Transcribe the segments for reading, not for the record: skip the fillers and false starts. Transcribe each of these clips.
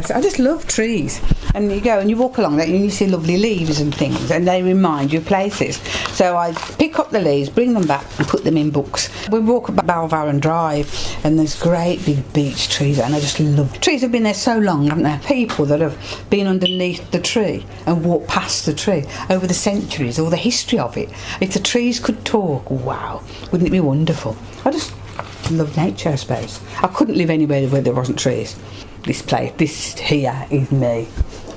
I just love trees, and you go and you walk along there and you see lovely leaves and things, and they remind you of places. So I pick up the leaves, bring them back and put them in books. We walk up Balvaron Drive and there's great big beech trees, and I just love trees. Have been there so long, haven't there? People that have been underneath the tree and walked past the tree over the centuries, or the history of it. If the trees could talk, wow, wouldn't it be wonderful? I just love nature, I suppose. I couldn't live anywhere where there wasn't trees. This place, this here is me.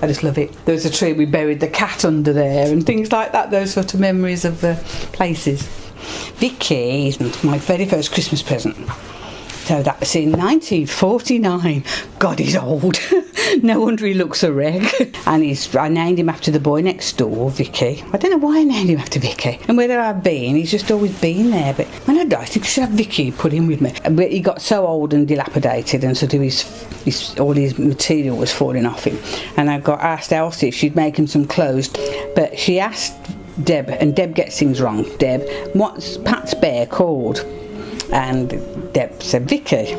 I just love it. There was a tree, we buried the cat under there and things like that, those sort of memories of places. Vicky is my very first Christmas present. So that was in 1949. God, he's old. No wonder he looks a reg. And I named him after the boy next door, Vicky. I don't know why I named him after Vicky. And whether I've been, he's just always been there. But when I die, I think I should have Vicky put in with me. But he got so old and dilapidated, and sort of all his material was falling off him. And I asked Elsie if she'd make him some clothes. But she asked Deb, and Deb gets things wrong. Deb, what's Pat's bear called? And Deb said Vicky.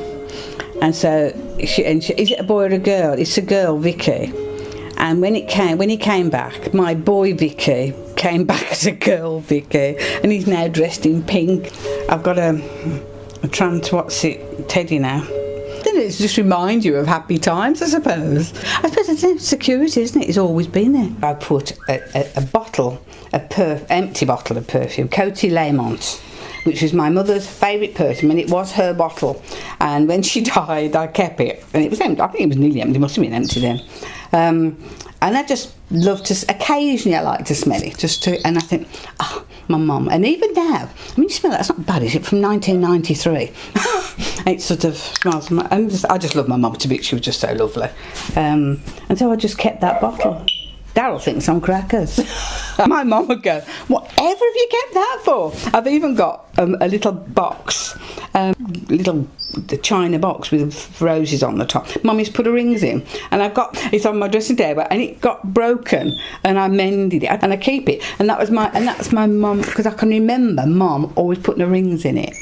And so is it a boy or a girl? It's a girl, Vicky. And when he came back, my boy Vicky came back as a girl, Vicky, and he's now dressed in pink. I've got a teddy now. Then it just reminds you of happy times, I suppose. I suppose it's security, isn't it? It's always been there. I put a empty bottle of perfume, Coty Lamont, which was my mother's favourite perfume, and it was her bottle. And when she died, I kept it, and it was empty. I think it was nearly empty. It must have been empty then. And I just love to. Occasionally, I like to smell it, and I think, my mum. And even now, I mean, you smell that. It's not bad, is it? From 1993. It sort of smells. I just love my mum to bits. She was just so lovely. And so I just kept that bottle. Daryl thinks I'm crackers. My mum would go, whatever have you kept that for? I've even got a little box, little china box with roses on the top. Mummy's put her rings in, and it's on my dressing table, and it got broken, and I mended it, and I keep it. And that's my mum, because I can remember Mum always putting her rings in it.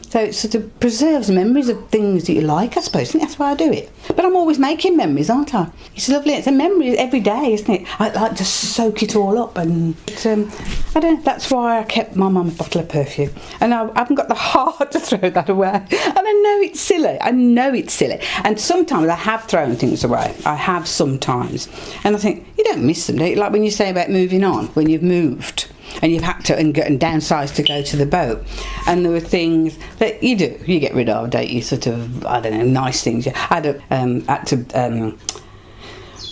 So it sort of preserves memories of things that you like, I suppose. I think that's why I do it. But I'm always making memories, aren't I? It's lovely. It's a memory every day, isn't it? I like to soak it all up. And that's why I kept my mum's bottle of perfume. And I haven't got the heart to throw that away. And I know it's silly. And sometimes I have thrown things away. I have sometimes. And I think, you don't miss them, do you? Like when you say about moving on, when you've moved and you've had to and downsize to go to the boat, and there were things that you get rid of, don't you? Sort of, I don't know, nice things. I had to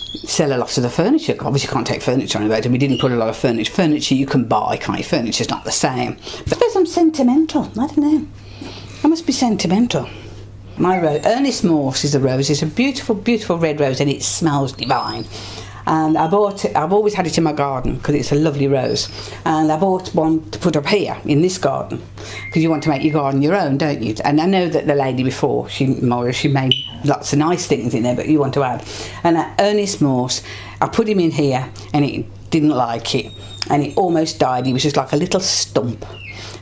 sell a lot of the furniture. Obviously, you can't take furniture on the boat, and we didn't put a lot of furniture. Furniture you can buy, can't you? Furniture's not the same. But I suppose I'm sentimental. I don't know. I must be sentimental. My rose, Ernest Morse is a rose. It's a beautiful, beautiful red rose, and it smells divine. And I bought it. I've always had it in my garden because it's a lovely rose. And I bought one to put up here in this garden because you want to make your garden your own, don't you? And I know that the lady before, Maura, she made lots of nice things in there, but you want to add. And Ernest Morse, I put him in here, and he didn't like it, and he almost died. He was just like a little stump.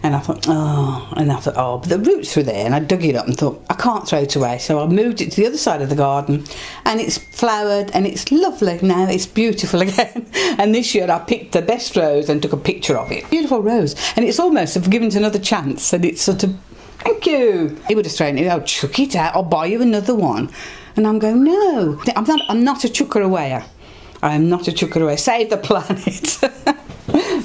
And I thought, but the roots were there, and I dug it up and thought, I can't throw it away. So I moved it to the other side of the garden, and it's flowered, and it's lovely now. It's beautiful again. And this year I picked the best rose and took a picture of it. Beautiful rose. And it's almost given it another chance, and it's sort of, thank you. He would have thrown it, chuck it out, I'll buy you another one. And I'm going, no, I'm not a chucker awayer. I am not a chucker awayer. Save the planet.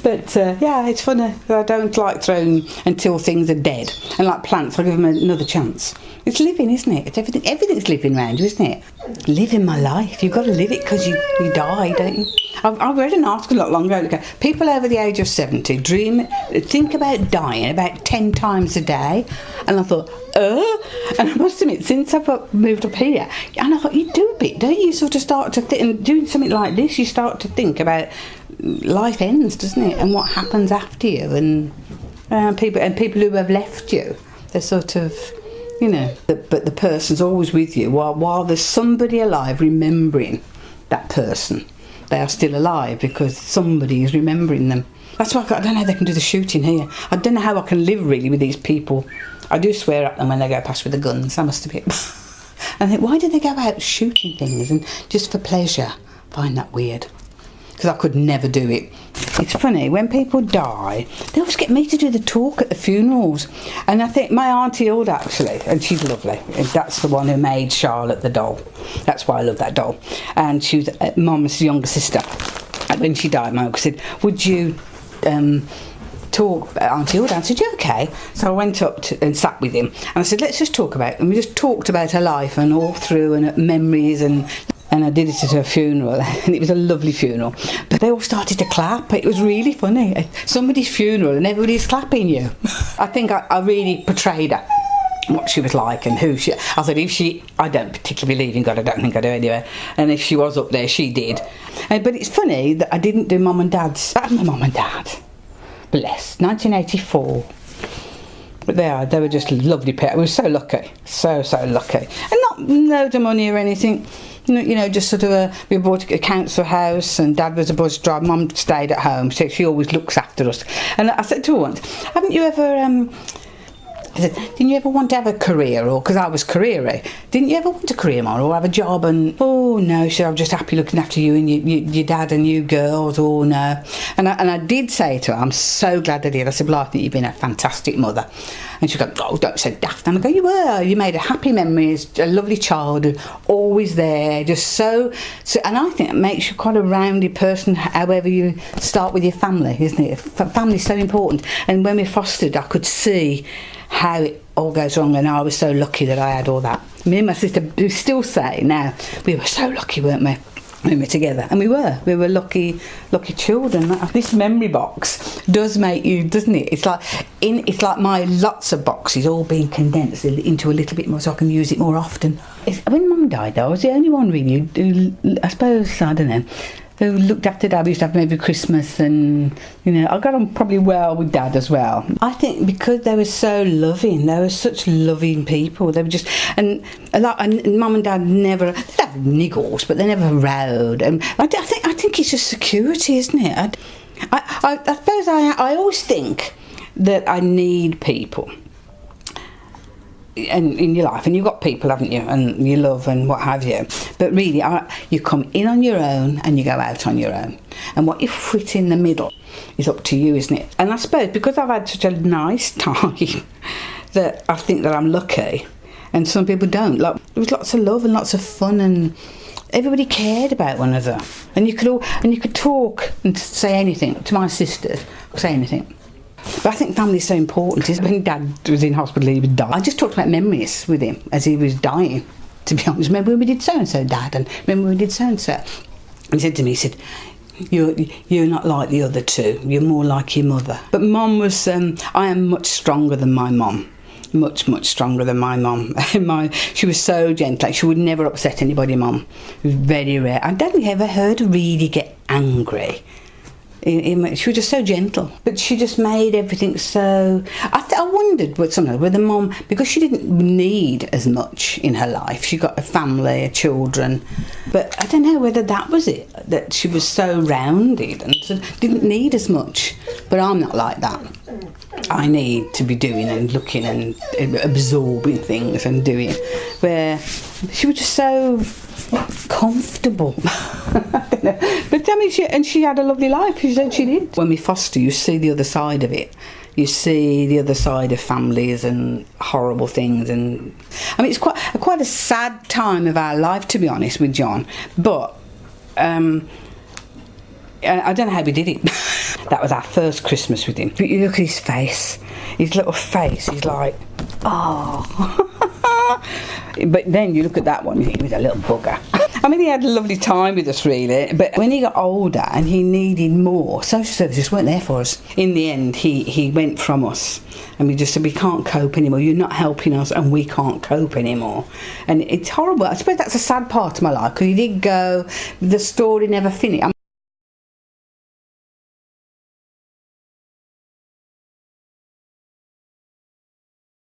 But it's funny. I don't like throwing until things are dead. And like plants, I give them another chance. It's living, isn't it? It's everything's living around you, isn't it? Living my life. You've got to live it because you die, don't you? I read an article not long ago. People over the age of 70 think about dying about 10 times a day. And I thought, and I must admit, since I've moved up here, and I thought, you do a bit, don't you? Sort of start to think, and doing something like this, you start to think about life ends, doesn't it? And what happens after you, and people who have left you, they're sort of, but the person's always with you while there's somebody alive remembering that person. They are still alive because somebody is remembering them. That's why I don't know how they can do the shooting here. I don't know how I can live really with these people. I do swear at them when they go past with the guns. I must admit. And I think, why do they go out shooting things and just for pleasure? I find that weird. Because I could never do it. It's funny, when people die, they always get me to do the talk at the funerals. And I think my Auntie Hilda, actually, and she's lovely, that's the one who made Charlotte the doll. That's why I love that doll. And she was Mum's younger sister. And when she died, my uncle said, would you talk about Auntie Hilda? I said, you okay? So I went up and sat with him. And I said, let's just talk about it. And we just talked about her life and all through and memories and I did it at her funeral, and it was a lovely funeral. But they all started to clap. It was really funny. Somebody's funeral and everybody's clapping you. I think I really portrayed her, what she was like and who she... I said, I don't particularly believe in God, I don't think I do anyway. And if she was up there, she did. But it's funny that I didn't do Mum and Dad's. That was my Mum and Dad. Bless. 1984. But they were just lovely pair. We were so lucky. So lucky. And not loads of money or anything. You know, just sort of we bought a council house and Dad was a bus driver, Mum stayed at home, so she always looks after us. And I said to her once, haven't you ever, I said, didn't you ever want to have a career? Or, because I was careery, didn't you ever want a career, Mum, or have a job? And, oh no, she said, I'm just happy looking after you and your dad and you girls, oh no. And I did say to her, I'm so glad I did. I said, well, I think you've been a fantastic mother. And she goes, oh, don't say daft. And I go, you were. You made a happy memories, a lovely childhood, always there, just so. And I think it makes you quite a rounded person, however you start with your family, isn't it? Family's so important. And when we fostered, I could see how it all goes wrong, and I was so lucky that I had all that. Me and my sister do still say now, we were so lucky, weren't we? When we were together, and we were lucky children. This memory box does make you, doesn't it? It's like my lots of boxes all being condensed into a little bit more, so I can use it more often. When Mum died, though, I was the only one really who, I suppose, I don't know, who looked after Dad. We used to have him every Christmas, and you know, I got on probably well with Dad as well. I think because they were so loving, they were such loving people. They were just, and Mum and Dad never, they'd have niggles, but they never rowed. And I think it's just security, isn't it? I suppose I always think that I need people. And in your life, and you've got people, haven't you, and you love and what have you, but really you come in on your own and you go out on your own, and what you fit in the middle is up to you, isn't it? And I suppose because I've had such a nice time that I think that I'm lucky, and some people don't. Like, there was lots of love and lots of fun, and everybody cared about one another, and you could talk and say anything to my sisters, say anything. But I think family's so important. Is when Dad was in hospital, he would die. I just talked about memories with him as he was dying, to be honest. Remember when we did so-and-so, Dad? And remember when we did so-and-so? And he said to me, he said, you're not like the other two. You're more like your mother. But Mum was, I am much stronger than my mum. Much stronger than my mum. She was so gentle. She would never upset anybody, Mum. It was very rare. I don't think I ever heard her really get angry. She was just so gentle, but she just made everything so... I wondered whether Mum, because she didn't need as much in her life, she got a family, a children, but I don't know whether that was it, that she was so rounded and didn't need as much. But I'm not like that. I need to be doing and looking and absorbing things and doing, where she was just so comfortable. I don't know. But I mean, she had a lovely life. She said she did. When we foster, you see the other side of it. You see the other side of families and horrible things. And I mean, it's quite a sad time of our life, to be honest, with John. But I don't know how we did it. That was our first Christmas with him. But you look at his face, his little face. He's like, oh. But then you look at that one, he was a little bugger. I mean, he had a lovely time with us, really, but when he got older and he needed more, social services weren't there for us. In the end, he went from us, and we just said, we can't cope anymore. You're not helping us, and we can't cope anymore. And it's horrible. I suppose that's a sad part of my life, because he did go, the story never finished.